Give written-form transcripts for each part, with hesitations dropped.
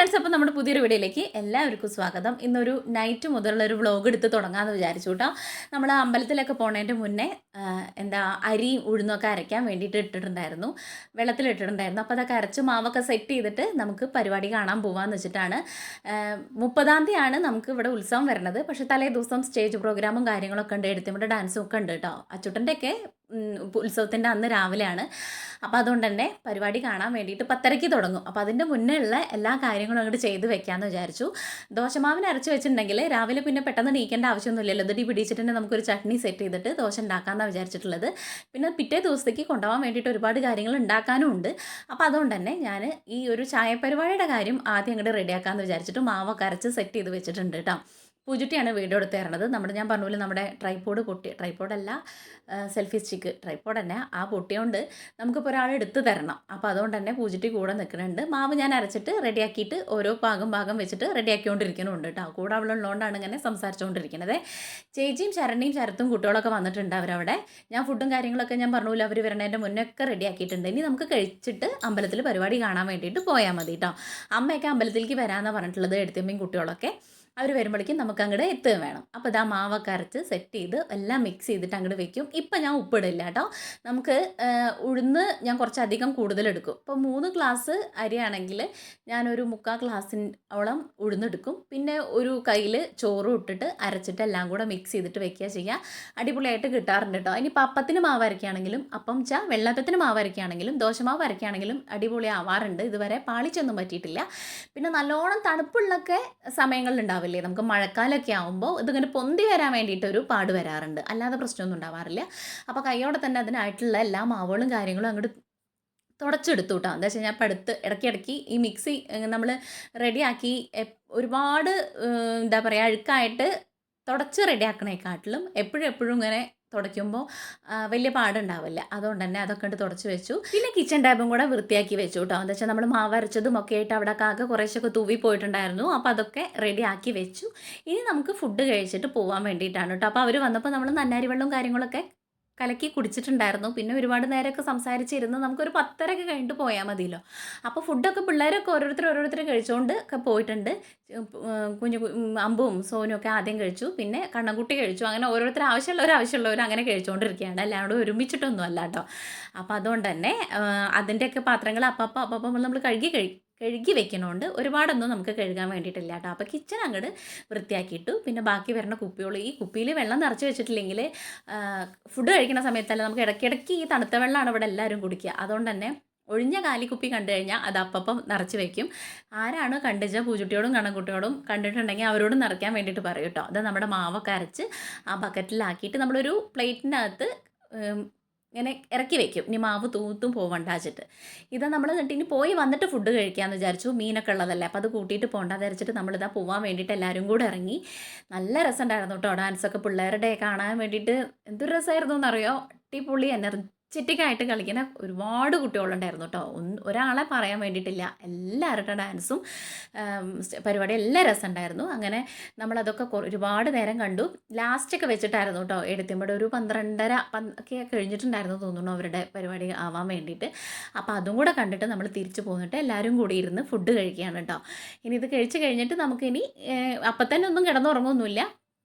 Friends, അപ്പോൾ നമ്മുടെ പുതിയൊരു വീഡിയോയിലേക്ക് എല്ലാവർക്കും സ്വാഗതം. ഇന്നൊരു നൈറ്റ് മുതലുള്ള ഒരു വ്ളോഗ് എടുത്ത് തുടങ്ങാമെന്ന് വിചാരിച്ചു കേട്ടോ. നമ്മൾ അമ്പലത്തിലൊക്കെ പോണതിൻ്റെ മുന്നേ അരിയും ഉഴുന്നൊക്കെ അരയ്ക്കാൻ വേണ്ടിയിട്ട് ഇട്ടിട്ടുണ്ടായിരുന്നു, വെള്ളത്തിലിട്ടിട്ടുണ്ടായിരുന്നു. അപ്പോൾ അതൊക്കെ അരച്ച് മാവൊക്കെ സെറ്റ് ചെയ്തിട്ട് നമുക്ക് പരിപാടി കാണാൻ പോകാമെന്ന് വെച്ചിട്ടാണ്. 30-ാം തീയതിയാണ് നമുക്ക് ഇവിടെ ഉത്സവം വരുന്നത്. പക്ഷേ തലേ ദിവസം സ്റ്റേജ് പ്രോഗ്രാമും കാര്യങ്ങളൊക്കെ ഉണ്ട്, എഴുത്തിയുടെ ഡാൻസും ഒക്കെ ഉണ്ട് കേട്ടോ. അച്ചുട്ടൻ്റെയൊക്കെ ഉത്സവത്തിൻ്റെ അന്ന് രാവിലെയാണ്. അപ്പോൾ അതുകൊണ്ട് തന്നെ പരിപാടി കാണാൻ വേണ്ടിയിട്ട് 10:30-ക്ക് തുടങ്ങും. അപ്പോൾ അതിൻ്റെ മുന്നേ ഉള്ള എല്ലാ കാര്യങ്ങളും അങ്ങോട്ട് ചെയ്ത് വെക്കാമെന്ന് വിചാരിച്ചു. ദോശമാവിന് അരച്ച് വെച്ചിട്ടുണ്ടെങ്കിൽ രാവിലെ പിന്നെ പെട്ടെന്ന് നീക്കേണ്ട ആവശ്യമൊന്നുമില്ലല്ലോ. ഇതിടി പിടിച്ചിട്ട് തന്നെ നമുക്കൊരു ചട്നി സെറ്റ് ചെയ്തിട്ട് ദോശ ഉണ്ടാക്കാമെന്നാണ് വിചാരിച്ചിട്ടുള്ളത്. പിന്നെ പിറ്റേ ദിവസത്തേക്ക് കൊണ്ടുപോകാൻ വേണ്ടിയിട്ട് ഒരുപാട് കാര്യങ്ങൾ ഉണ്ടാക്കാനും ഉണ്ട്. അപ്പോൾ അതുകൊണ്ട് തന്നെ ഞാൻ ഈ ഒരു ചായപരിപാടിയുടെ കാര്യം ആദ്യം അങ്ങോട്ട് റെഡിയാക്കാമെന്ന് വിചാരിച്ചിട്ട് മാവൊക്കെ അരച്ച് സെറ്റ് ചെയ്ത് വെച്ചിട്ടുണ്ട് കേട്ടോ. പൂജുട്ടിയാണ് വീഡിയോ എടുത്ത് തരണത്. ഞാൻ പറഞ്ഞ പോലെ നമ്മുടെ ട്രൈപ്പോഡ് പൊട്ടി, ട്രൈപ്പോഡല്ല സെൽഫി സ്റ്റിക്ക്, ട്രൈപ്പോഡ് തന്നെ ആ പൊട്ടിയോണ്ട് നമുക്കിപ്പോൾ ഒരാൾ എടുത്ത് തരണം. അപ്പോൾ അതുകൊണ്ട് തന്നെ പൂജുട്ടി കൂടെ നിൽക്കുന്നുണ്ട്. മാവ് ഞാൻ അരച്ചിട്ട് റെഡിയാക്കിയിട്ട് ഓരോ ഭാഗം വെച്ചിട്ട് റെഡിയാക്കിക്കൊണ്ടിരിക്കുന്നുണ്ട് കേട്ടോ. കൂടെ അവളുള്ളതുകൊണ്ടാണ് ഇങ്ങനെ സംസാരിച്ചുകൊണ്ടിരിക്കുന്നത്. ചേച്ചിയും ശരണിയും ശരത്തും കുട്ടികളൊക്കെ വന്നിട്ടുണ്ട് അവരവിടെ. ഞാൻ ഫുഡും കാര്യങ്ങളൊക്കെ ഞാൻ പറഞ്ഞില്ല, അവർ വരണതിൻ്റെ മുന്നൊക്കെ റെഡിയാക്കിയിട്ടുണ്ട്. ഇനി നമുക്ക് കഴിച്ചിട്ട് അമ്പലത്തിൽ പരിപാടി കാണാൻ വേണ്ടിയിട്ട് പോയാൽ മതി കേട്ടോ. അമ്മയൊക്കെ അമ്പലത്തിലേക്ക് വരാമെന്നാണ് പറഞ്ഞിട്ടുള്ളത്, എടുത്തമ്മയും കുട്ടികളൊക്കെ. അവർ വരുമ്പോഴേക്കും നമുക്ക് അങ്ങോട്ട് എത്തുകയും വേണം. അപ്പോൾ ഇതാ മാവൊക്കെ അരച്ച് സെറ്റ് ചെയ്ത് എല്ലാം മിക്സ് ചെയ്തിട്ട് അങ്ങോട്ട് വെക്കും. ഇപ്പം ഞാൻ ഉപ്പിടില്ല കേട്ടോ. നമുക്ക് ഉഴുന്ന് ഞാൻ കുറച്ചധികം കൂടുതലെടുക്കും. ഇപ്പോൾ 3 ഗ്ലാസ് അരിയാണെങ്കിൽ ഞാനൊരു 3/4 ഗ്ലാസിനോളം ഉഴുന്നെടുക്കും. പിന്നെ ഒരു കയ്യിൽ ചോറും ഇട്ടിട്ട് അരച്ചിട്ട് എല്ലാം കൂടെ മിക്സ് ചെയ്തിട്ട് വെക്കുക ചെയ്യുക. അടിപൊളിയായിട്ട് കിട്ടാറുണ്ട് കേട്ടോ. ഇനി പപ്പത്തിന് മാവ് അരയ്ക്കുകയാണെങ്കിലും, വെള്ളപ്പത്തിന് മാവ് അരയ്ക്കുകയാണെങ്കിലും, ദോശമാവ് അരയ്ക്കുകയാണെങ്കിലും അടിപൊളി ആവാറുണ്ട്. ഇതുവരെ പാളിച്ചൊന്നും പറ്റിയിട്ടില്ല. പിന്നെ നല്ലോണം തണുപ്പുള്ളൊക്കെ സമയങ്ങളിലുണ്ടാവും. നമുക്ക് മഴക്കാലമൊക്കെ ആകുമ്പോൾ ഇതിങ്ങനെ പൊന്തി വരാൻ വേണ്ടിയിട്ടൊരു പാട് വരാറുണ്ട്, അല്ലാതെ പ്രശ്നമൊന്നും ഉണ്ടാവാറില്ല. അപ്പോൾ കൈയോടെ തന്നെ അതിനായിട്ടുള്ള എല്ലാ മാവുകളും കാര്യങ്ങളും അങ്ങോട്ട് തുടച്ചെടുത്തു കേട്ടോ. എന്താ വെച്ച് കഴിഞ്ഞാൽ അപ്പോൾ ഇടയ്ക്കിടയ്ക്ക് ഈ മിക്സി നമ്മൾ റെഡിയാക്കി ഒരുപാട് എന്താ പറയുക അഴുക്കായിട്ട് തുടച്ച് റെഡിയാക്കണേക്കാട്ടിലും എപ്പോഴും ഇങ്ങനെ തുടയ്ക്കുമ്പോൾ വലിയ പാടുണ്ടാവില്ല. അതുകൊണ്ട് തന്നെ അതൊക്കെ ഉണ്ട് തുടച്ച് വെച്ചു. പിന്നെ കിച്ചൺ ടാബും കൂടെ വൃത്തിയാക്കി വെച്ചു കേട്ടോ. എന്താ വെച്ചാൽ നമ്മൾ മാവ് അരച്ചതും ഒക്കെ ആയിട്ട് അവിടെ ആകെ കുറേശ്ശൊക്കെ തൂവി പോയിട്ടുണ്ടായിരുന്നു. അപ്പോൾ അതൊക്കെ റെഡിയാക്കി വെച്ചു. ഇനി നമുക്ക് ഫുഡ് കഴിച്ചിട്ട് പോകാൻ വേണ്ടിയിട്ടാണ് കേട്ടോ. അപ്പോൾ അവർ വന്നപ്പോൾ നമ്മൾ നന്നാരി വെള്ളവും കാര്യങ്ങളൊക്കെ കലക്കി കുടിച്ചിട്ടുണ്ടായിരുന്നു. പിന്നെ ഒരുപാട് നേരമൊക്കെ സംസാരിച്ചിരുന്ന് നമുക്കൊരു 10:30 കഴിഞ്ഞിട്ട് പോയാൽ മതിയല്ലോ. അപ്പോൾ ഫുഡൊക്കെ പിള്ളേരൊക്കെ ഓരോരുത്തർ കഴിച്ചുകൊണ്ട് ഒക്കെ പോയിട്ടുണ്ട്. കുഞ്ഞു അമ്പും സോനും ഒക്കെ ആദ്യം കഴിച്ചു, പിന്നെ കണ്ണൻകുട്ടി കഴിച്ചു. അങ്ങനെ ഓരോരുത്തർ ആവശ്യമുള്ളവർ അങ്ങനെ കഴിച്ചുകൊണ്ടിരിക്കുകയാണ്. എല്ലാവരും ഒരുമിച്ചിട്ടൊന്നും അല്ല കേട്ടോ. അപ്പോൾ അതുകൊണ്ട് തന്നെ അതിൻ്റെയൊക്കെ പാത്രങ്ങൾ അപ്പം നമ്മൾ കഴുകി വെക്കണോണ്ട് ഒരുപാടൊന്നും നമുക്ക് കഴുകാൻ വേണ്ടിയിട്ടില്ല കേട്ടോ. അപ്പോൾ കിച്ചൺ അങ്ങോട്ട് വൃത്തിയാക്കിയിട്ടു. പിന്നെ ബാക്കി വരുന്ന കുപ്പികൾ, ഈ കുപ്പിയിൽ വെള്ളം നിറച്ച് വെച്ചിട്ടില്ലെങ്കിൽ ഫുഡ് കഴിക്കുന്ന സമയത്തല്ല, നമുക്ക് ഇടയ്ക്കിടയ്ക്ക് ഈ തണുത്ത വെള്ളമാണ് ഇവിടെ എല്ലാവരും കുടിക്കുക. അതുകൊണ്ട് തന്നെ ഒഴിഞ്ഞ കാലിക്കുപ്പി കണ്ടു കഴിഞ്ഞാൽ അത് അപ്പം നിറച്ച് വെക്കും. ആരാണ് കണ്ടുവെച്ചാൽ പൂജുട്ടിയോടും കണ്ണൻകുട്ടിയോടും കണ്ടിട്ടുണ്ടെങ്കിൽ അവരോട് നിറയ്ക്കാൻ വേണ്ടിയിട്ട് പറയും കേട്ടോ. അത് നമ്മുടെ മാവൊക്കെ അരച്ച് ആ ബക്കറ്റിലാക്കിയിട്ട് നമ്മളൊരു പ്ലേറ്റിനകത്ത് ഇങ്ങനെ ഇറക്കി വെക്കും. ഇനി മാവ് തൂത്തും പോവണ്ട വെച്ചിട്ട്. ഇതാ നമ്മൾ എന്നിട്ട് ഇനി പോയി വന്നിട്ട് ഫുഡ് കഴിക്കാമെന്ന് വിചാരിച്ചു. മീനൊക്കെ ഉള്ളതല്ലേ, അപ്പോൾ അത് കൂട്ടിയിട്ട് പോകണ്ട വിചാരിച്ചിട്ട് നമ്മളിതാ പോകാൻ വേണ്ടിയിട്ട് എല്ലാവരും കൂടെ ഇറങ്ങി. നല്ല രസമുണ്ടായിരുന്നു കേട്ടോ. ഡാൻസൊക്കെ പിള്ളേരുടെ കാണാൻ വേണ്ടിയിട്ട് എന്തൊരു രസമായിരുന്നു എന്നറിയോ. അടിപൊളി എനർജറ്റിക്കായിട്ട് കളിക്കുന്ന ഒരുപാട് കുട്ടികളുണ്ടായിരുന്നു കേട്ടോ. ഒരാളെ പറയാൻ വേണ്ടിയിട്ടില്ല. എല്ലാവരുടെ ഡാൻസും പരിപാടി എല്ലാം രസമുണ്ടായിരുന്നു. അങ്ങനെ നമ്മളതൊക്കെ ഒരുപാട് നേരം കണ്ടു. ലാസ്റ്റൊക്കെ വെച്ചിട്ടായിരുന്നു കേട്ടോ എടുത്തുമ്പോൾ ഒരു 12:30 ഒക്കെ കഴിഞ്ഞിട്ടുണ്ടായിരുന്നു തോന്നുന്നു അവരുടെ പരിപാടി ആവാൻ വേണ്ടിയിട്ട്. അപ്പോൾ അതും കൂടെ കണ്ടിട്ട് നമ്മൾ തിരിച്ചു പോന്നിട്ട് എല്ലാവരും കൂടി ഇരുന്ന് ഫുഡ് കഴിക്കുകയാണ് കേട്ടോ. ഇനി ഇത് കഴിച്ച് കഴിഞ്ഞിട്ട് നമുക്കിനി അപ്പം തന്നെ ഒന്നും കിടന്നുറങ്ങുമൊന്നുമില്ല,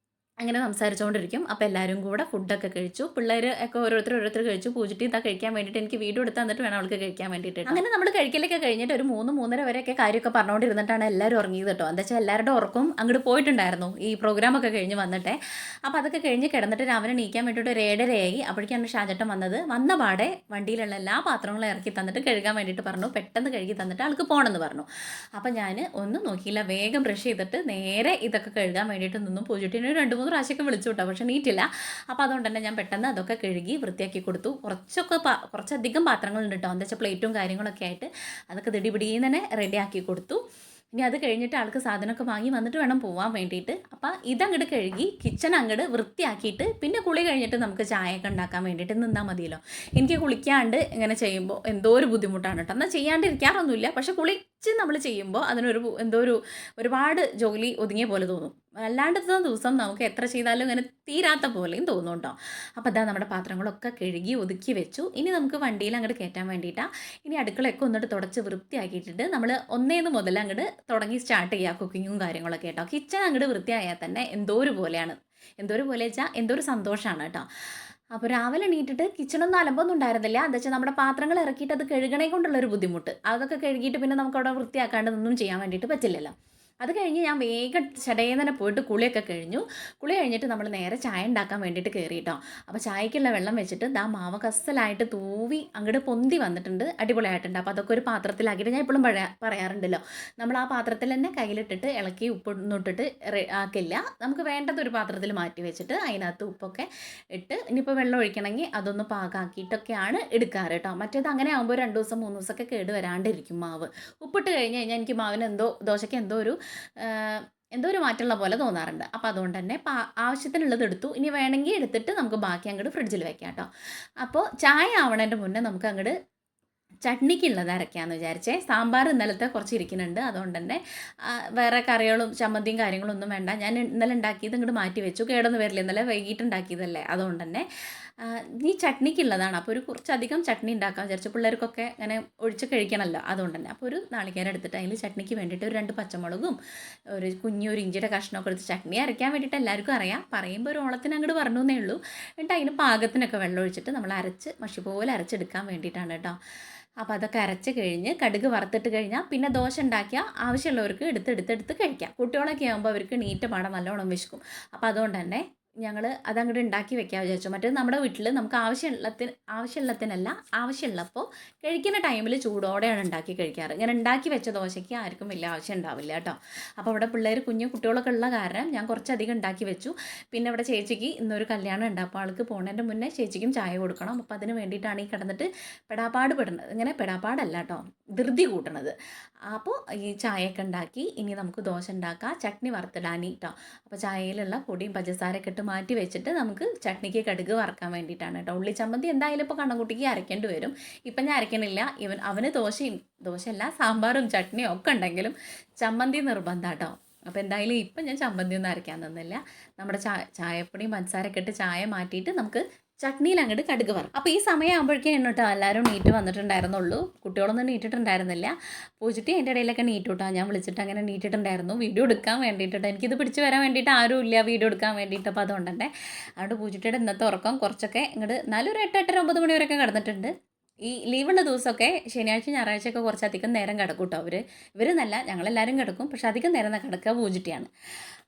അങ്ങനെ സംസാരിച്ചുകൊണ്ടിരിക്കും. അപ്പോൾ എല്ലാവരും കൂടെ ഫുഡൊക്കെ കഴിച്ചു. പിള്ളേർ ഒക്കെ ഓരോരുത്തർ കഴിച്ചു. പൂജിട്ടി ഇതാ കഴിക്കാൻ വേണ്ടിയിട്ട് എനിക്ക് വീഡിയോ എടുത്ത് തന്നിട്ട് വേണം അവൾക്ക് കഴിക്കാൻ വേണ്ടിയിട്ട്. അങ്ങനെ നമ്മൾ കഴിക്കലൊക്കെ കഴിഞ്ഞിട്ട് ഒരു 3-3:30 വരെയൊക്കെ കാര്യമൊക്കെ പറഞ്ഞുകൊണ്ടിരുന്നിട്ടാണ് എല്ലാവരും ഉറങ്ങിയത് കേട്ടോ. എന്താ വെച്ചാൽ എല്ലാവരുടെ ഉറക്കും അങ്ങോട്ട് പോയിട്ടുണ്ടായിരുന്നു ഈ പ്രോഗ്രാമൊക്കെ കഴിഞ്ഞ് വന്നിട്ടേ. അപ്പോൾ അതൊക്കെ കഴിഞ്ഞ് കിടന്നിട്ട് രാവിലെ എണീക്കാൻ വേണ്ടിയിട്ട് ഒരു 7:30 അപ്പോഴേക്കാണ് ഷാജട്ടൻ വന്ന പാടെ വണ്ടിയിലുള്ള എല്ലാ പാത്രങ്ങളും ഇറക്കി തന്നിട്ട് കഴുകാൻ വേണ്ടിയിട്ട് പറഞ്ഞു. പെട്ടെന്ന് കഴുകി തന്നിട്ട് ആൾക്ക് പോകണമെന്ന് പറഞ്ഞു. അപ്പോൾ ഞാൻ ഒന്നും നോക്കിയില്ല, വേഗം ബ്രഷ് ചെയ്തിട്ട് നേരെ ഇതൊക്കെ കഴുകാൻ വേണ്ടിയിട്ട് നിന്നും. പൂജിട്ടിന് 2-3 പ്രാവശ്യമൊക്കെ വിളിച്ചു കേട്ടോ, പക്ഷെ നീറ്റില്ല. അപ്പോൾ അതുകൊണ്ട് തന്നെ ഞാൻ പെട്ടെന്ന് അതൊക്കെ കഴുകി വൃത്തിയാക്കി കൊടുത്തു. കുറച്ചധികം പാത്രങ്ങളുണ്ട് കേട്ടോ. എന്താ വെച്ചാൽ പ്ലേറ്റും കാര്യങ്ങളൊക്കെ ആയിട്ട് അതൊക്കെ ദിടിപിടിയിൽ തന്നെ റെഡിയാക്കി കൊടുത്തു. ഇനി അത് കഴിഞ്ഞിട്ട് ആൾക്ക് സാധനമൊക്കെ വാങ്ങി വന്നിട്ട് വേണം പോകാൻ വേണ്ടിയിട്ട്. അപ്പോൾ ഇതങ്ങോട്ട് കഴുകി കിച്ചൺ അങ്ങോട്ട് വൃത്തിയാക്കിയിട്ട് പിന്നെ കുളി കഴിഞ്ഞിട്ട് നമുക്ക് ചായയൊക്കെ ഉണ്ടാക്കാൻ വേണ്ടിയിട്ട് നിന്നാൽ മതിയല്ലോ. എനിക്ക് കുളിക്കാണ്ട് ഇങ്ങനെ ചെയ്യുമ്പോൾ എന്തോ ഒരു ബുദ്ധിമുട്ടാണ് കേട്ടോ. എന്നാൽ ചെയ്യാണ്ടിരിക്കാറൊന്നുമില്ല, പക്ഷേ കുളി നമ്മൾ ചെയ്യുമ്പോൾ അതിനൊരു എന്തോ ഒരുപാട് ജോലി ഒതുങ്ങിയ പോലെ തോന്നും. അല്ലാണ്ടത്തെ ദിവസം നമുക്ക് എത്ര ചെയ്താലും ഇങ്ങനെ തീരാത്ത പോലെയും തോന്നും കേട്ടോ. അപ്പോൾ അതാ നമ്മുടെ പാത്രങ്ങളൊക്കെ കഴുകി ഒതുക്കി വെച്ചു. ഇനി നമുക്ക് വണ്ടിയിൽ അങ്ങോട്ട് കയറ്റാൻ വേണ്ടിയിട്ടാണ്. ഇനി അടുക്കളയൊക്കെ ഒന്നിട്ട് തുടച്ച് വൃത്തിയാക്കിയിട്ടിട്ട് നമ്മൾ ഒന്നേന്ന് മുതൽ അങ്ങോട്ട് തുടങ്ങി സ്റ്റാർട്ട് ചെയ്യുക കുക്കിങ്ങും കാര്യങ്ങളൊക്കെ കേട്ടോ. കിച്ചൺ അങ്ങോട്ട് വൃത്തിയായാൽ തന്നെ എന്തോ ഒരു പോലെയാണ്. എന്തോ ഒരു പോലെ വെച്ചാൽ എന്തോ ഒരു സന്തോഷമാണ് കേട്ടോ. അപ്പോൾ രാവിലെ എണീറ്റിട്ട് കിച്ചണൊന്നും അലമ്പൊന്നും ഉണ്ടായിരുന്നില്ല. എന്താ വെച്ചാൽ നമ്മുടെ പാത്രങ്ങൾ ഇറക്കിയിട്ട് അത് കഴുകണേ കൊണ്ടുള്ളൊരു ബുദ്ധിമുട്ട്. അതൊക്കെ കഴുകിയിട്ട് പിന്നെ നമുക്കവിടെ വൃത്തിയാക്കാണ്ട് ഒന്നും ചെയ്യാൻ വേണ്ടിയിട്ട് പറ്റില്ലല്ലോ. അത് കഴിഞ്ഞ് ഞാൻ വേഗം ചടേന്നനെ പോയിട്ട് കുളിയൊക്കെ കഴിഞ്ഞു. കുളി കഴിഞ്ഞിട്ട് നമ്മൾ നേരെ ചായ ഉണ്ടാക്കാൻ വേണ്ടിയിട്ട് കയറി കേട്ടോ. അപ്പോൾ ചായക്കുള്ള വെള്ളം വെച്ചിട്ട് ദാ മാവ് കസ്സലായിട്ട് തൂവി അങ്ങോട്ട് പൊന്തി വന്നിട്ടുണ്ട്, അടിപൊളിയായിട്ടുണ്ട്. അപ്പോൾ അതൊക്കെ ഒരു പാത്രത്തിലാക്കിയിട്ട് ഞാൻ എപ്പോഴും പറയാറുണ്ടല്ലോ, നമ്മൾ ആ പാത്രത്തിൽ തന്നെ കയ്യിലിട്ടിട്ട് ഇളക്കി ഉപ്പൊന്നും ഇട്ടിട്ട് ആക്കില്ല. നമുക്ക് വേണ്ടത് ഒരു പാത്രത്തിൽ മാറ്റി വെച്ചിട്ട് അതിനകത്ത് ഉപ്പൊക്കെ ഇട്ട് ഇനിയിപ്പോൾ വെള്ളം ഒഴിക്കണമെങ്കിൽ അതൊന്ന് പാകാക്കിയിട്ടൊക്കെയാണ് എടുക്കാറ് കേട്ടോ. മറ്റേത് അങ്ങനെ ആകുമ്പോൾ 2 ദിവസം 3 ദിവസമൊക്കെ കേട് വരാണ്ടിരിക്കും മാവ്. ഉപ്പിട്ട് കഴിഞ്ഞ് കഴിഞ്ഞാൽ എനിക്ക് മാവിന് ദോശയ്ക്ക് എന്തോ ഒരു മാറ്റമുള്ള പോലെ തോന്നാറുണ്ട്. അപ്പോൾ അതുകൊണ്ട് തന്നെ ആവശ്യത്തിനുള്ളത് എടുത്തു. ഇനി വേണമെങ്കിൽ എടുത്തിട്ട് നമുക്ക് ബാക്കി അങ്ങോട്ട് ഫ്രിഡ്ജിൽ വെക്കാം കേട്ടോ. അപ്പോൾ ചായ ആവണതിൻ്റെ മുന്നേ നമുക്ക് അങ്ങോട്ട് ചട്നിക്കുള്ളത് അരയ്ക്കാമെന്ന് വിചാരിച്ചേ. സാമ്പാർ ഇന്നലത്തെ കുറച്ച് ഇരിക്കുന്നുണ്ട്. അതുകൊണ്ട് തന്നെ വേറെ കറികളും ചമ്മന്തിയും കാര്യങ്ങളൊന്നും വേണ്ട. ഞാൻ ഇന്നലെ ഉണ്ടാക്കിയത് ഇങ്ങോട്ട് മാറ്റി വെച്ചു. കേടൊന്നും വരില്ല, ഇന്നലെ വൈകിട്ട് ഉണ്ടാക്കിയതല്ലേ. അതുകൊണ്ട് തന്നെ ഈ ചട്നിക്കുള്ളതാണ്. അപ്പോൾ കുറച്ചധികം ചട്നി ഉണ്ടാക്കാൻ വിചാരിച്ചു. പിള്ളേർക്കൊക്കെ അങ്ങനെ ഒഴിച്ച് കഴിക്കണമല്ലോ. അതുകൊണ്ട് തന്നെ അപ്പോൾ ഒരു നാളികേരം എടുത്തിട്ട് അതിൽ ചട്നിക്ക് വേണ്ടിയിട്ട് ഒരു 2 പച്ചമുളകും ഒരു ഇഞ്ചിയുടെ കഷ്ണമൊക്കെ എടുത്ത് ചട്നി അരയ്ക്കാൻ വേണ്ടിയിട്ട് എല്ലാവർക്കും അറിയാം. പറയുമ്പോൾ ഒരു ഓളത്തിന് അങ്ങോട്ട് പറഞ്ഞു എന്നേ ഉള്ളൂ. എന്നിട്ട് അതിന് പാകത്തിനൊക്കെ വെള്ളം ഒഴിച്ചിട്ട് നമ്മൾ മഷി പോലെ അരച്ചെടുക്കാൻ വേണ്ടിയിട്ടാണ് കേട്ടോ. അപ്പോൾ അതൊക്കെ അരച്ച് കഴിഞ്ഞ് കടുക് വറുത്തിട്ട് കഴിഞ്ഞാൽ പിന്നെ ദോശ ഉണ്ടാക്കിയാൽ ആവശ്യമുള്ളവർക്ക് എടുത്ത് കഴിക്കാം. കുട്ടികളൊക്കെ ആകുമ്പോൾ അവർക്ക് നീറ്റ പാടം നല്ലോണം വിശക്കും. അപ്പോൾ അതുകൊണ്ട് തന്നെ ഞങ്ങൾ അതങ്ങോട്ട് ഉണ്ടാക്കി വെക്കാൻ വിചാരിച്ചു. മറ്റേത് നമ്മുടെ വീട്ടിൽ നമുക്ക് ആവശ്യമുള്ളപ്പോൾ കഴിക്കുന്ന ടൈമിൽ ചൂടോടെയാണ് ഉണ്ടാക്കി കഴിക്കാറ്. ഇങ്ങനെ ഉണ്ടാക്കി വെച്ച ദോശയ്ക്ക് ആർക്കും വലിയ ആവശ്യം ഉണ്ടാവില്ല കേട്ടോ. അപ്പോൾ ഇവിടെ പിള്ളേർ കുട്ടികളൊക്കെ ഉള്ള കാരണം ഞാൻ കുറച്ചധികം ഉണ്ടാക്കി വെച്ചു. പിന്നെ ഇവിടെ ചേച്ചിക്ക് ഇന്നൊരു കല്യാണം ഉണ്ട്. അപ്പോൾ ആൾക്ക് പോകുന്നതിൻ്റെ മുന്നേ ചേച്ചിക്കും ചായ കൊടുക്കണം. അപ്പോൾ അതിന് വേണ്ടിയിട്ടാണ് ഈ കിടന്നിട്ട് പെടാപ്പാട് പെടുന്നത്. ഇങ്ങനെ പെടാപ്പാടല്ല കേട്ടോ, ധൃതി കൂട്ടണത്. അപ്പോൾ ഈ ചായയൊക്കെ ഉണ്ടാക്കി ഇനി നമുക്ക് ദോശ ഉണ്ടാക്കാം. ചട്നി വറുത്തിടാനി കേട്ടോ. അപ്പോൾ ചായയിലുള്ള പൊടിയും പഞ്ചസാരയൊക്കെ ഇട്ട് മാറ്റി വെച്ചിട്ട് നമുക്ക് ചട്നിക്ക് കടുക് വറക്കാൻ വേണ്ടിയിട്ടാണ് കേട്ടോ. ഉള്ളി ചമ്മന്തി എന്തായാലും ഇപ്പോൾ കണ്ണൻകുട്ടിക്ക് അരയ്ക്കേണ്ടി വരും. ഇപ്പം ഞാൻ അരയ്ക്കണില്ല. അവന് ദോശയല്ല സാമ്പാറും ചട്നിയും ഒക്കെ ഉണ്ടെങ്കിലും ചമ്മന്തി നിർബന്ധം കേട്ടോ. അപ്പോൾ എന്തായാലും ഇപ്പം ഞാൻ ചമ്മന്തി ഒന്നും അരയ്ക്കാൻ തന്നില്ല. നമ്മുടെ ചായപ്പൊടിയും പഞ്ചസാരയൊക്കെ ഇട്ട് ചായ മാറ്റിയിട്ട് നമുക്ക് ചട്നിയിൽ അങ്ങോട്ട് കടുക് വറും. അപ്പോൾ ഈ സമയമാകുമ്പോഴേക്കും കേട്ടോ എല്ലാവരും നീറ്റ് വന്നിട്ടുണ്ടായിരുന്നുള്ളൂ. കുട്ടികളൊന്നും നീറ്റിട്ടുണ്ടായിരുന്നില്ല. പൂജിറ്റി അതിൻ്റെ ഇടയിലൊക്കെ നീറ്റ് കേട്ടോ. ഞാൻ വിളിച്ചിട്ട് അങ്ങനെ നീറ്റിട്ടുണ്ടായിരുന്നു വീഡിയോ എടുക്കാൻ വേണ്ടിയിട്ട്. എനിക്കിത് പിടിച്ച് വരാൻ വേണ്ടിയിട്ട് ആരും ഇല്ല വീഡിയോ എടുക്കാൻ വേണ്ടിയിട്ട്. അപ്പോൾ അതുകൊണ്ട് തന്നെ അതുകൊണ്ട് പൂജിറ്റിയുടെ ഇന്നത്തെ ഉറക്കം കുറച്ചൊക്കെ ഇങ്ങോട്ട് 4 ഒരു 8 8 9 മണി വരെയൊക്കെ കിടന്നിട്ടുണ്ട്. ഈ ലീവുള്ള ദിവസമൊക്കെ ശനിയാഴ്ച ഞായറാഴ്ചയൊക്കെ കുറച്ചധികം നേരം കിടക്കും കേട്ടോ. ഇവരെന്നല്ല ഞങ്ങളെല്ലാവരും കിടക്കും. പക്ഷെ അധികം നേരം കിടക്കുക പൂജിറ്റിയാണ്.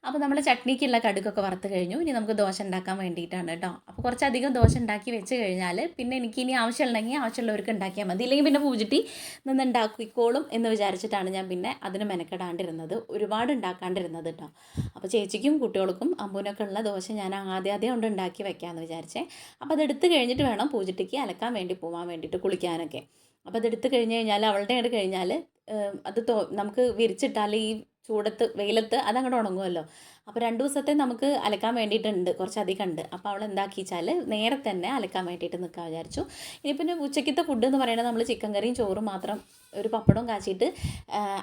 അപ്പോൾ നമ്മൾ ചട്നിക്കുള്ള കടുകൊക്കെ വറുത്ത് കഴിഞ്ഞു. ഇനി നമുക്ക് ദോശ ഉണ്ടാക്കാൻ വേണ്ടിയിട്ടാണ് കേട്ടോ. അപ്പോൾ കുറച്ചധികം ദോശ ഉണ്ടാക്കി വെച്ച് കഴിഞ്ഞാൽ പിന്നെ എനിക്കിനി ആവശ്യമുണ്ടെങ്കിൽ ആവശ്യമുള്ളവർക്ക് ഉണ്ടാക്കിയാൽ മതി. ഇല്ലെങ്കിൽ പിന്നെ പൂജിറ്റി നിന്ന് ഉണ്ടാക്കിക്കോളും എന്ന് വിചാരിച്ചിട്ടാണ് ഞാൻ പിന്നെ അതിന് മെനക്കെടാണ്ടിരുന്നത്, ഒരുപാട് ഉണ്ടാക്കാണ്ടിരുന്നത് കേട്ടോ. അപ്പോൾ ചേച്ചിക്കും കുട്ടികൾക്കും അമ്പൂനൊക്കെ ഉള്ള ദോശ ഞാൻ ആദ്യം കൊണ്ട് ഉണ്ടാക്കി വെക്കാമെന്ന് വിചാരിച്ചേ. അപ്പോൾ അതെടുത്ത് കഴിഞ്ഞിട്ട് വേണം പൂജിറ്റിക്ക് അലക്കാൻ വേണ്ടി പോകാൻ വേണ്ടിയിട്ട്, കുളിക്കാനൊക്കെ. അപ്പോൾ അതെടുത്ത് കഴിഞ്ഞ് കഴിഞ്ഞാൽ അവളുടെ അങ്ങോട്ട് കഴിഞ്ഞാൽ അത് നമുക്ക് വിരിച്ചിട്ടാൽ ഈ വെയിലത്ത് അതങ്ങോട്ട് ഉണങ്ങുമല്ലോ. അപ്പോൾ 2 ദിവസത്തെ നമുക്ക് അലക്കാൻ വേണ്ടിയിട്ടുണ്ട്, കുറച്ചധികം ഉണ്ട്. അപ്പോൾ അവൾ എന്താക്കിച്ചാൽ നേരെ തന്നെ അലക്കാൻ വേണ്ടിയിട്ട് നിൽക്കാൻ വിചാരിച്ചു. ഇനി പിന്നെ ഉച്ചയ്ക്കത്തെ ഫുഡ് എന്ന് പറയുന്നത് നമ്മൾ ചിക്കൻ കറിയും ചോറും മാത്രം ഒരു പപ്പടവും കാച്ചിട്ട്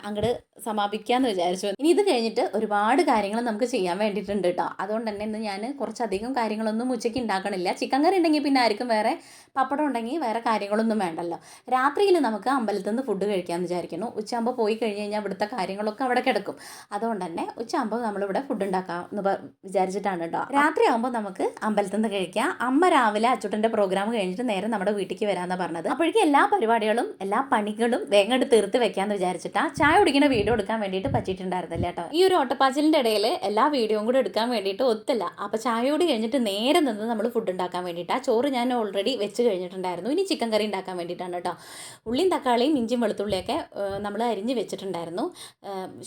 അങ്ങോട്ട് സമാപിക്കാമെന്ന് വിചാരിച്ചു. ഇനി ഇത് കഴിഞ്ഞിട്ട് ഒരുപാട് കാര്യങ്ങൾ നമുക്ക് ചെയ്യാൻ വേണ്ടിയിട്ടുണ്ട് കേട്ടോ. അതുകൊണ്ട് തന്നെ ഇന്ന് ഞാൻ കുറച്ചധികം കാര്യങ്ങളൊന്നും ഉച്ചയ്ക്ക് ഉണ്ടാക്കണില്ല. ചിക്കൻ കറി ഉണ്ടെങ്കിൽ പിന്നെ ആർക്കും വേറെ പപ്പടം ഉണ്ടെങ്കിൽ വേറെ കാര്യങ്ങളൊന്നും വേണ്ടല്ലോ. രാത്രിയിൽ നമുക്ക് അമ്പലത്തിൽ നിന്ന് ഫുഡ് കഴിക്കാമെന്ന് വിചാരിക്കുന്നു. ഉച്ചയാകുമ്പോൾ പോയി കഴിഞ്ഞ് കഴിഞ്ഞാൽ ഇവിടുത്തെ കാര്യങ്ങളൊക്കെ അവിടെ കിടക്കും. അതുകൊണ്ട് തന്നെ ഉച്ചയാകുമ്പോൾ നമ്മളിവിടെ ഫുഡ് ഉണ്ടാക്കാം എന്ന് വിചാരിച്ചിട്ടാണ് കേട്ടോ. രാത്രി ആകുമ്പോൾ നമുക്ക് അമ്പലത്തിൽ നിന്ന് കഴിക്കാം. അമ്മ രാവിലെ അച്ചുട്ടൻ്റെ പ്രോഗ്രാം കഴിഞ്ഞിട്ട് നേരെ നമ്മുടെ വീട്ടിലേക്ക് വരാമെന്നാണ് പറഞ്ഞത്. അപ്പോഴേക്കും എല്ലാ പരിപാടികളും എല്ലാ പണികളും വേഗം തീർത്ത് വെക്കാമെന്ന് വിചാരിച്ചിട്ടാണ്. ചായ കുടിക്കുന്ന വീഡിയോ എടുക്കാൻ വേണ്ടിയിട്ട് പറ്റിയിട്ടുണ്ടായിരുന്നില്ല കേട്ടോ. ഈ ഒരു ഓട്ടപ്പാച്ചിലിൻ്റെ ഇടയിൽ എല്ലാ വീഡിയോയും കൂടെ എടുക്കാൻ വേണ്ടിയിട്ട് ഒത്തില്ല. അപ്പോൾ ചായ കൂടി കഴിഞ്ഞിട്ട് നേരെ നിന്ന് നമ്മൾ ഫുഡ് ഉണ്ടാക്കാൻ വേണ്ടിയിട്ടാണ്. ചോറ് ഞാൻ ഓൾറെഡി വെച്ച് കഴിഞ്ഞിട്ടുണ്ടായിരുന്നു. ഇനി ചിക്കൻ കറി ഉണ്ടാക്കാൻ വേണ്ടിയിട്ടാണ് കേട്ടോ. ഉള്ളിയും തക്കാളിയും ഇഞ്ചിയും വെളുത്തുള്ളിയൊക്കെ നമ്മൾ അരിഞ്ഞ് വെച്ചിട്ടുണ്ടായിരുന്നു.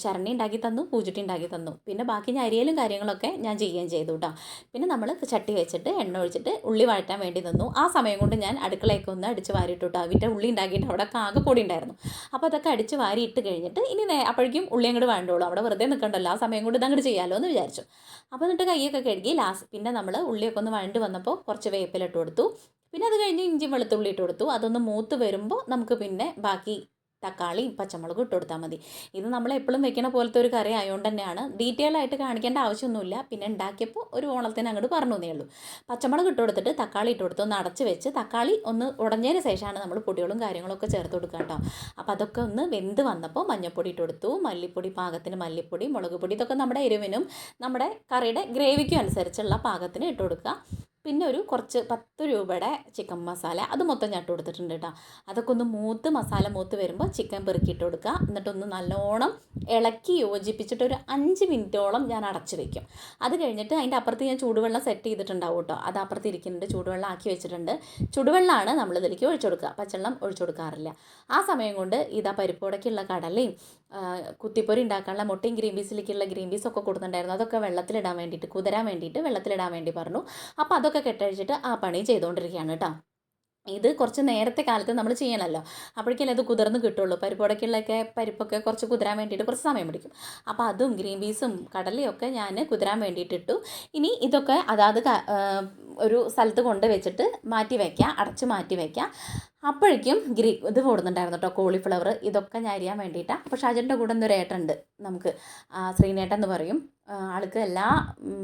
ശരണി ഉണ്ടാക്കി തന്നു, പൂജിട്ടി ഉണ്ടാക്കി തന്നു. പിന്നെ ബാക്കി അരിയലും കാര്യങ്ങളൊക്കെ ഞാൻ ചെയ്യുകയും ചെയ്തു കേട്ടോ. പിന്നെ നമ്മൾ ചട്ടി വെച്ചിട്ട് എണ്ണ ഒഴിച്ചിട്ട് ഉള്ളി വഴറ്റാൻ വേണ്ടി നിന്നു. ആ സമയം കൊണ്ട് ഞാൻ അടുക്കളയൊക്കെ ഒന്ന് അടിച്ച് വാരിയിട്ടു കേട്ടോ. വീട്ടിൽ ഉള്ളി ഉണ്ടാക്കിയിട്ട് അവിടെ ആകെ പൊടി ഉണ്ടായിരുന്നു. അപ്പോൾ അതൊക്കെ അടിച്ച് വാരി ഇട്ട് കഴിഞ്ഞിട്ട് ഇനി അപ്പോഴേക്കും ഉള്ളി അങ്ങോട്ട് വേണ്ടോളൂ, അവിടെ വെറുതെ നിൽക്കണ്ടല്ലോ, ആ സമയം കൊണ്ട് ഇതങ്ങോട്ട് ചെയ്യാമല്ലോ എന്ന് വിചാരിച്ചു. അപ്പോൾ എന്നിട്ട് കൈയൊക്കെ കഴുകി പിന്നെ നമ്മൾ ഉള്ളിയൊക്കെ ഒന്ന് വഴണ്ട് വന്നപ്പോൾ കുറച്ച് വേപ്പിലിട്ട് കൊടുത്തു. പിന്നെ അത് കഴിഞ്ഞ് ഇഞ്ചി വെളുത്തുള്ളി ഇട്ട് കൊടുത്തു. അതൊന്ന് മൂത്ത് വരുമ്പോൾ നമുക്ക് പിന്നെ ബാക്കി തക്കാളിയും പച്ചമുളകും ഇട്ട് കൊടുത്താൽ മതി. ഇത് നമ്മൾ എപ്പോഴും വെക്കണ പോലത്തെ ഒരു കറി ആയതുകൊണ്ട് തന്നെയാണ് ഡീറ്റെയിൽ ആയിട്ട് കാണിക്കേണ്ട ആവശ്യമൊന്നുമില്ല. പിന്നെ ഉണ്ടാക്കിയപ്പോൾ ഒരു ഓണത്തിന് അങ്ങോട്ട് പറഞ്ഞു എന്നേ ഉള്ളൂ. പച്ചമുളക് ഇട്ട് കൊടുത്തിട്ട് തക്കാളി ഇട്ട് കൊടുത്ത് ഒന്ന് അടച്ച് വെച്ച് തക്കാളി ഒന്ന് ഉടഞ്ഞതിന് ശേഷമാണ് നമ്മൾ പൊടികളും കാര്യങ്ങളൊക്കെ ചേർത്ത് കൊടുക്കുക കേട്ടോ. അപ്പോൾ അതൊക്കെ ഒന്ന് വെന്ത് വന്നപ്പോൾ മഞ്ഞൾപ്പൊടി ഇട്ട് കൊടുത്തു, മല്ലിപ്പൊടി പാകത്തിന് മല്ലിപ്പൊടി, മുളക് പൊടി, ഇതൊക്കെ നമ്മുടെ എരിവിനും നമ്മുടെ കറിയുടെ ഗ്രേവിക്കും അനുസരിച്ചുള്ള പാകത്തിന് ഇട്ട് കൊടുക്കുക. പിന്നെ ഒരു കുറച്ച് 10 രൂപയുടെ ചിക്കൻ മസാല അത് മൊത്തം ഞാൻ ഇട്ട് കൊടുത്തിട്ടുണ്ട് കേട്ടോ. അതൊക്കെ ഒന്ന് മസാല മൂത്ത് വരുമ്പോൾ ചിക്കൻ പെറുക്കിയിട്ട് കൊടുക്കുക. എന്നിട്ടൊന്ന് നല്ലോണം ഇളക്കി യോജിപ്പിച്ചിട്ട് ഒരു 5 മിനിറ്റോളം ഞാൻ അടച്ച് വെക്കും. അത് കഴിഞ്ഞിട്ട് അതിൻ്റെ അപ്പുറത്ത് ഞാൻ ചൂടുവെള്ളം സെറ്റ് ചെയ്തിട്ടുണ്ടാവും കേട്ടോ. അത് അപ്പുറത്ത് ഇരിക്കുന്നുണ്ട്, ചൂടുവെള്ളം ആക്കി വെച്ചിട്ടുണ്ട്. ചൂടുവെള്ളമാണ് നമ്മൾ ഇതിലേക്ക് ഒഴിച്ചു കൊടുക്കുക, പച്ചവെള്ളം ഒഴിച്ചു കൊടുക്കാറില്ല. ആ സമയം കൊണ്ട് ഇതാ പരിപ്പോടൊക്കെയുള്ള കടലയും കുത്തിപ്പൊരി ഉണ്ടാക്കാനുള്ള മുട്ടയും ഗ്രീൻ പീസിലേക്കുള്ള ഗ്രീൻ പീസൊക്കെ കൊടുത്തിട്ടുണ്ടായിരുന്നു. അതൊക്കെ വെള്ളത്തിലിടാൻ വേണ്ടിയിട്ട് കുതിരാൻ വേണ്ടിയിട്ട് വെള്ളത്തിലിടാൻ വേണ്ടി പറഞ്ഞു. അപ്പോൾ അതൊക്കെ കെട്ടഴിച്ചിട്ട് ആ പണി ചെയ്തുകൊണ്ടിരിക്കുകയാണ് കേട്ടോ. ഇത് കുറച്ച് നേരത്തെ കാലത്ത് നമ്മൾ ചെയ്യണമല്ലോ, അപ്പോഴേക്കല്ലേ അത് കുതിർന്ന് കിട്ടുള്ളൂ. പരിപ്പോടൊക്കെയുള്ളൊക്കെ പരിപ്പൊക്കെ കുറച്ച് കുതിരാൻ വേണ്ടിയിട്ട് കുറച്ച് സമയം പിടിക്കും. അപ്പോൾ അതും ഗ്രീൻ പീസും കടലയൊക്കെ ഞാൻ കുതിരാൻ വേണ്ടിയിട്ടിട്ടു. ഇനി ഇതൊക്കെ അതാത് ഒരു സ്ഥലത്ത് കൊണ്ട് വെച്ചിട്ട് മാറ്റി വയ്ക്കുക, അടച്ച് മാറ്റി വയ്ക്കുക. അപ്പോഴേക്കും ഇത് കൂടുന്നുണ്ടായിരുന്നു കേട്ടോ, കോളിഫ്ലവർ. ഇതൊക്കെ ഞാൻ അരിയാൻ വേണ്ടിയിട്ടാണ്. അപ്പോൾ ഷാജൻ്റെ കൂടെ ഒരു ഏട്ടനുണ്ട് നമുക്ക്, ശ്രീനേട്ടൻ എന്ന് പറയും. ആൾക്ക് എല്ലാ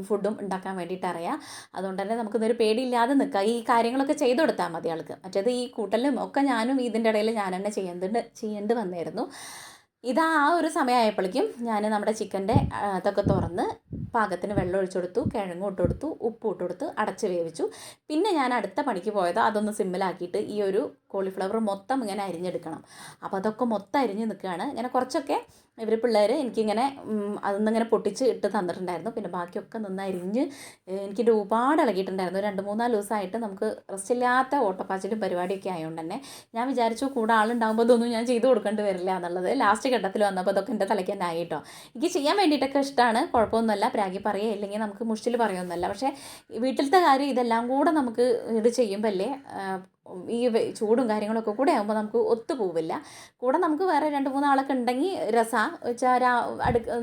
ഫുഡും ഉണ്ടാക്കാൻ വേണ്ടിയിട്ട് അറിയാം. അതുകൊണ്ട് തന്നെ നമുക്കിതൊരു പേടിയില്ലാതെ നിൽക്കാം. ഈ കാര്യങ്ങളൊക്കെ ചെയ്തു കൊടുത്താൽ മതി ആൾക്ക്. മറ്റേത് ഈ കൂട്ടലും ഒക്കെ ഞാനും ഇതിൻ്റെ ഇടയിൽ ഞാൻ തന്നെ ചെയ്യേണ്ടി വന്നായിരുന്നു. ഇതാ ആ ഒരു സമയമായപ്പോഴേക്കും ഞാൻ നമ്മുടെ ചിക്കൻ്റെ ഇതൊക്കെ തുറന്ന് പാകത്തിന് വെള്ളം ഒഴിച്ചു കൊടുത്തു, കിഴങ്ങ് ഇട്ട് കൊടുത്തു, ഉപ്പ് ഇട്ട് കൊടുത്ത് അടച്ച് വേവിച്ചു. പിന്നെ ഞാൻ അടുത്ത പണിക്ക് പോയത് അതൊന്ന് സിമ്മിലാക്കിയിട്ട് ഈ ഒരു കോളിഫ്ലവർ മൊത്തം ഇങ്ങനെ അരിഞ്ഞെടുക്കണം. അപ്പോൾ അതൊക്കെ മൊത്തം അരിഞ്ഞ് നിൽക്കുകയാണ്. ഇങ്ങനെ കുറച്ചൊക്കെ പിള്ളേർ എനിക്കിങ്ങനെ അതൊന്നിങ്ങനെ പൊട്ടിച്ച് ഇട്ട് തന്നിട്ടുണ്ടായിരുന്നു. പിന്നെ ബാക്കിയൊക്കെ നിന്ന് അരിഞ്ഞ് എനിക്കിത് ഒരുപാട് ഇളകിയിട്ടുണ്ടായിരുന്നു. 2-3 ദിവസമായിട്ട് നമുക്ക് റെസ്റ്റ് ഇല്ലാത്ത ഓട്ടപ്പാച്ചിലും പരിപാടിയൊക്കെ ആയതുകൊണ്ട് തന്നെ ഞാൻ വിചാരിച്ചു കൂടെ ആളുണ്ടാകുമ്പോൾ ഇതൊന്നും ഞാൻ ചെയ്ത് കൊടുക്കേണ്ടി വരില്ല എന്നുള്ളത്. ലാസ്റ്റ് ഘട്ടത്തിൽ വന്നപ്പോൾ അതൊക്കെ എൻ്റെ തലയ്ക്ക് തന്നെ ആയി കേട്ടോ. എനിക്ക് ചെയ്യാൻ വേണ്ടിയിട്ടൊക്കെ ഇഷ്ടമാണ്, കുഴപ്പമൊന്നുമല്ല, പ്രാഗി പറയുക ഇല്ലെങ്കിൽ നമുക്ക് മുഷിൽ പറയുമൊന്നുമല്ല. പക്ഷേ വീട്ടിലത്തെ കാര്യം ഇതെല്ലാം കൂടെ നമുക്ക് ഇത് ചെയ്യുമ്പോൾ അല്ലേ ഈ ചൂടും കാര്യങ്ങളൊക്കെ കൂടെ ആകുമ്പോൾ നമുക്ക് ഒത്തുപോവില്ല. കൂടെ നമുക്ക് വേറെ 2-3 ആളൊക്കെ ഉണ്ടെങ്കിൽ രസമാണ് വെച്ചാൽ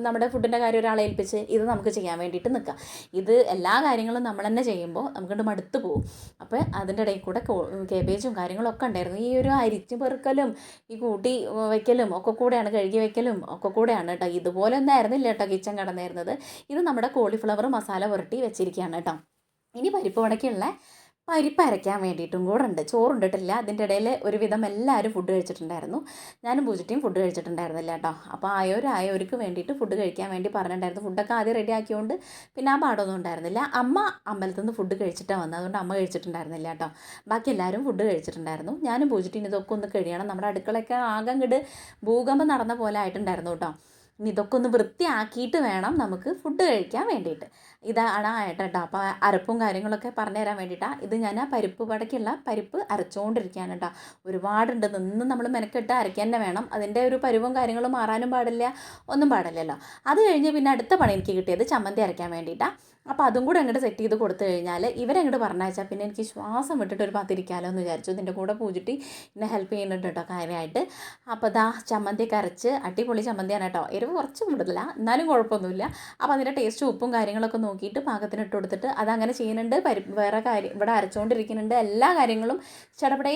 നമ്മുടെ ഫുഡിൻ്റെ കാര്യം ഒരാളെ ഏൽപ്പിച്ച് ഇത് നമുക്ക് ചെയ്യാൻ വേണ്ടിയിട്ട് നിൽക്കാം. ഇത് എല്ലാ കാര്യങ്ങളും നമ്മൾ തന്നെ ചെയ്യുമ്പോൾ നമുക്കിട്ട് മടുത്ത് പോകും. അപ്പോൾ അതിൻ്റെ ഇടയിൽ കൂടെ കേബേജും കാര്യങ്ങളൊക്കെ ഉണ്ടായിരുന്നു. ഈ ഒരു അരിച്ച് പെറുക്കലും ഈ കൂട്ടി വയ്ക്കലും ഒക്കെ കൂടെയാണ്, കഴുകി വയ്ക്കലും ഒക്കെ കൂടെയാണ് കേട്ടോ. ഇതുപോലെ ഒന്നും ആയിരുന്നില്ല കേട്ടോ കിച്ചൺ കിടന്നിരുന്നത്. ഇത് നമ്മുടെ കോളിഫ്ലവർ മസാല പുരട്ടി വെച്ചിരിക്കുകയാണ് കേട്ടോ. ഇനി പരിപ്പ് വടക്കുള്ള പരിപ്പ് അരയ്ക്കാൻ വേണ്ടിയിട്ടും കൂടെ ഉണ്ട്. ചോറുണ്ടിട്ടില്ല. അതിൻ്റെ ഇടയിൽ ഒരുവിധം എല്ലാവരും ഫുഡ് കഴിച്ചിട്ടുണ്ടായിരുന്നു. ഞാനും പൂജിറ്റിയും ഫുഡ് കഴിച്ചിട്ടുണ്ടായിരുന്നില്ല കേട്ടോ. അപ്പോൾ ആയവർക്ക് വേണ്ടിയിട്ട് ഫുഡ് കഴിക്കാൻ വേണ്ടി പറഞ്ഞിട്ടുണ്ടായിരുന്നു. ഫുഡൊക്കെ ആദ്യം റെഡി ആക്കിയോണ്ട് പിന്നെ ആ പാടൊന്നും ഉണ്ടായിരുന്നില്ല. അമ്മ അമ്പലത്തിൽ നിന്ന് ഫുഡ് കഴിച്ചിട്ടാണ് വന്നത്, അതുകൊണ്ട് അമ്മ കഴിച്ചിട്ടുണ്ടായിരുന്നില്ല കേട്ടോ. ബാക്കി എല്ലാവരും ഫുഡ് കഴിച്ചിട്ടുണ്ടായിരുന്നു. ഞാനും പൂജിറ്റിയും ഇതൊക്കെ ഒന്ന് കഴിയണം. നമ്മുടെ അടുക്കളയൊക്കെ ആകെ ഇങ്ങോട്ട് ഭൂകമ്പം നടന്ന പോലെ ആയിട്ടുണ്ടായിരുന്നു കേട്ടോ. ഇനി ഇതൊക്കെ ഒന്ന് വൃത്തിയാക്കിയിട്ട് വേണം നമുക്ക് ഫുഡ് കഴിക്കാൻ വേണ്ടിയിട്ട്. ഇതാണ് കേട്ടോ. അപ്പോൾ അരപ്പും കാര്യങ്ങളൊക്കെ പറഞ്ഞു തരാൻ വേണ്ടിയിട്ടാണ്. ഇത് ഞാൻ ആ പരിപ്പ് വടക്കുള്ള പരിപ്പ് അരച്ചുകൊണ്ടിരിക്കുകയാണ് കേട്ടോ. ഒരുപാടുണ്ട്, നിന്ന് നമ്മൾ മെനക്കെട്ട് അരയ്ക്കാൻ തന്നെ വേണം. അതിൻ്റെ ഒരു പരുവും കാര്യങ്ങളും മാറാനും പാടില്ല, ഒന്നും പാടില്ലല്ലോ. അത് കഴിഞ്ഞ് പിന്നെ അടുത്ത പണി എനിക്ക് കിട്ടിയത് ചമ്മന്തി അരയ്ക്കാൻ വേണ്ടിയിട്ടാണ്. അപ്പോൾ അതും കൂടെ അങ്ങോട്ട് സെറ്റ് ചെയ്ത് കൊടുത്തു കഴിഞ്ഞാൽ ഇവരങ്ങോട്ട് പറഞ്ഞയച്ചാൽ പിന്നെ എനിക്ക് ശ്വാസം വിട്ടിട്ട് ഒരു പത്തിരിക്കാലോ എന്ന് വിചാരിച്ചു. ഇതിൻ്റെ കൂടെ പൂജിട്ടി എന്നെ ഹെൽപ്പ് ചെയ്യുന്നുണ്ട് കേട്ടോ കാര്യമായിട്ട്. അപ്പോൾ ദാ ചമ്മന്തിയൊക്കെ അരച്ച് അടിപൊളി ചമ്മന്തിയാണ് കേട്ടോ. എരിവ് കുറച്ച് കൂടുതലാണ്, എന്നാലും കുഴപ്പമൊന്നുമില്ല. അപ്പോൾ അതിൻ്റെ ടേസ്റ്റ് ഉപ്പും കാര്യങ്ങളൊക്കെ നോക്കിയിട്ട് പാകത്തിന് ഇട്ട് കൊടുത്തിട്ട് അതങ്ങനെ ചെയ്യുന്നുണ്ട്. വേറെ കാര്യം ഇവിടെ അരച്ചുകൊണ്ടിരിക്കുന്നുണ്ട്. എല്ലാ കാര്യങ്ങളും ചടപടേ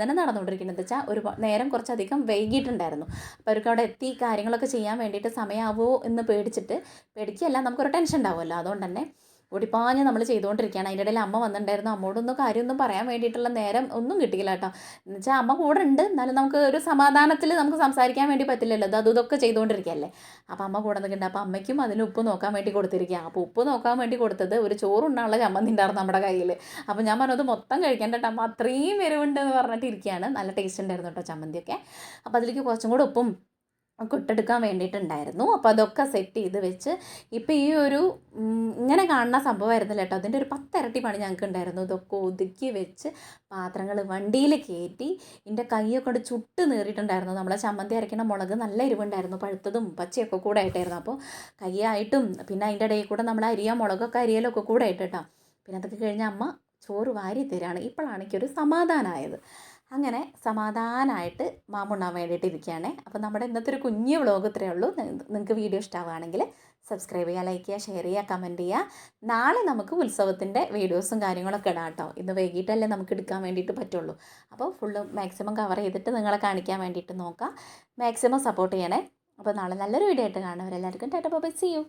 തന്നെ നടന്നുകൊണ്ടിരിക്കുന്നത് വെച്ചാൽ ഒരു നേരം കുറച്ചധികം വൈകിട്ടുണ്ടായിരുന്നു. അപ്പോൾ അവർക്ക് അവിടെ എത്തി കാര്യങ്ങളൊക്കെ ചെയ്യാൻ വേണ്ടിയിട്ട് സമയമാവുമോ എന്ന് പേടിക്കുകയല്ല, നമുക്കൊരു ടെൻഷൻ ഉണ്ടാവുമല്ലോ. അതുകൊണ്ട് തന്നെ ഓടിപ്പാഞ്ഞ് നമ്മൾ ചെയ്തുകൊണ്ടിരിക്കുകയാണ്. അതിൻ്റെ ഇടയിൽ അമ്മ വന്നിട്ടുണ്ടായിരുന്നു. അമ്മോടൊന്നും കാര്യമൊന്നും പറയാൻ വേണ്ടിയിട്ടുള്ള നേരം ഒന്നും കിട്ടിയില്ല കേട്ടോ. എന്ന് വെച്ചാൽ അമ്മ കൂടെ ഉണ്ട്, എന്നാലും നമുക്ക് ഒരു സമാധാനത്തിൽ നമുക്ക് സംസാരിക്കാൻ വേണ്ടി പറ്റില്ലല്ലോ. ഇതൊക്കെ ചെയ്തുകൊണ്ടിരിക്കുകയല്ലേ. അപ്പോൾ അമ്മ കൂടെ നിൽക്കുന്നുണ്ട്. അപ്പോൾ അമ്മയ്ക്കും അതിന് ഉപ്പ് നോക്കാൻ വേണ്ടി കൊടുത്തിരിക്കുക. അപ്പോൾ ഉപ്പ് നോക്കാൻ വേണ്ടി കൊടുത്തത് ഒരു ചോറുണ്ടാനുള്ള ചമ്മന്തി ഉണ്ടായിരുന്നു നമ്മുടെ കയ്യിൽ. അപ്പോൾ ഞാൻ പറഞ്ഞത് മൊത്തം കഴിക്കേണ്ട കേട്ടോ. അപ്പോൾ അത്രയും എരിവുണ്ട് എന്ന് പറഞ്ഞിട്ട് ഇരിക്കുകയാണ്. നല്ല ടേസ്റ്റ് ഉണ്ടായിരുന്നു കേട്ടോ ചമ്മന്തിയൊക്കെ. അപ്പോൾ അതിലേക്ക് കുറച്ചും കൂടെ ഉപ്പും ഒക്കെ ഇട്ടെടുക്കാൻ വേണ്ടിയിട്ടുണ്ടായിരുന്നു. അപ്പോൾ അതൊക്കെ സെറ്റ് ചെയ്ത് വെച്ച് ഇപ്പോൾ ഈ ഒരു ഇങ്ങനെ കാണുന്ന സംഭവമായിരുന്നില്ല കേട്ടോ. അതിൻ്റെ ഒരു 10 ഇരട്ടി പണി ഞങ്ങൾക്ക് ഉണ്ടായിരുന്നു. ഇതൊക്കെ ഒതുക്കി വെച്ച് പാത്രങ്ങൾ വണ്ടിയിൽ കയറ്റി എൻ്റെ കൈയൊക്കെ കൊണ്ട് ചുട്ട് നേറിയിട്ടുണ്ടായിരുന്നു. നമ്മളെ ചമ്മന്തി അരയ്ക്കണ മുളക് നല്ല എരിവുണ്ടായിരുന്നു, പഴുത്തതും പച്ചയൊക്കെ കൂടെ ആയിട്ടായിരുന്നു. അപ്പോൾ കൈയായിട്ടും പിന്നെ അതിൻ്റെ ഇടയിൽ കൂടെ നമ്മൾ മുളകൊക്കെ അരിയലൊക്കെ കൂടെ ആയിട്ട് കേട്ടോ. പിന്നെ അതൊക്കെ കഴിഞ്ഞ് അമ്മ ചോറ് വാരി തരാണ്. ഇപ്പോഴാണ് എനിക്കൊരു സമാധാനമായത്. അങ്ങനെ സമാധാനമായിട്ട് മാമുണ്ണാൻ വേണ്ടിയിട്ട് ഇരിക്കുകയാണ്. അപ്പോൾ നമ്മുടെ ഇന്നത്തെ ഒരു കുഞ്ഞു വ്ളോഗ് ഇത്രയേ ഉള്ളൂ. നിങ്ങൾക്ക് വീഡിയോ ഇഷ്ടമാവുകയാണെങ്കിൽ സബ്സ്ക്രൈബ് ചെയ്യുക, ലൈക്ക് ചെയ്യുക, ഷെയർ ചെയ്യുക, കമൻറ്റ് ചെയ്യുക. നാളെ നമുക്ക് ഉത്സവത്തിൻ്റെ വീഡിയോസും കാര്യങ്ങളൊക്കെ ഇടാം കേട്ടോ. ഇന്ന് വൈകിട്ടല്ലേ നമുക്ക് എടുക്കാൻ വേണ്ടിയിട്ട് പറ്റുള്ളൂ. അപ്പോൾ ഫുള്ള് മാക്സിമം കവർ ചെയ്തിട്ട് നിങ്ങളെ കാണിക്കാൻ വേണ്ടിയിട്ട് നോക്കാം. മാക്സിമം സപ്പോർട്ട് ചെയ്യണേ. അപ്പോൾ നാളെ നല്ലൊരു വീഡിയോ ആയിട്ട് കാണുന്നവരെല്ലാവർക്കും tata bye bye, see U.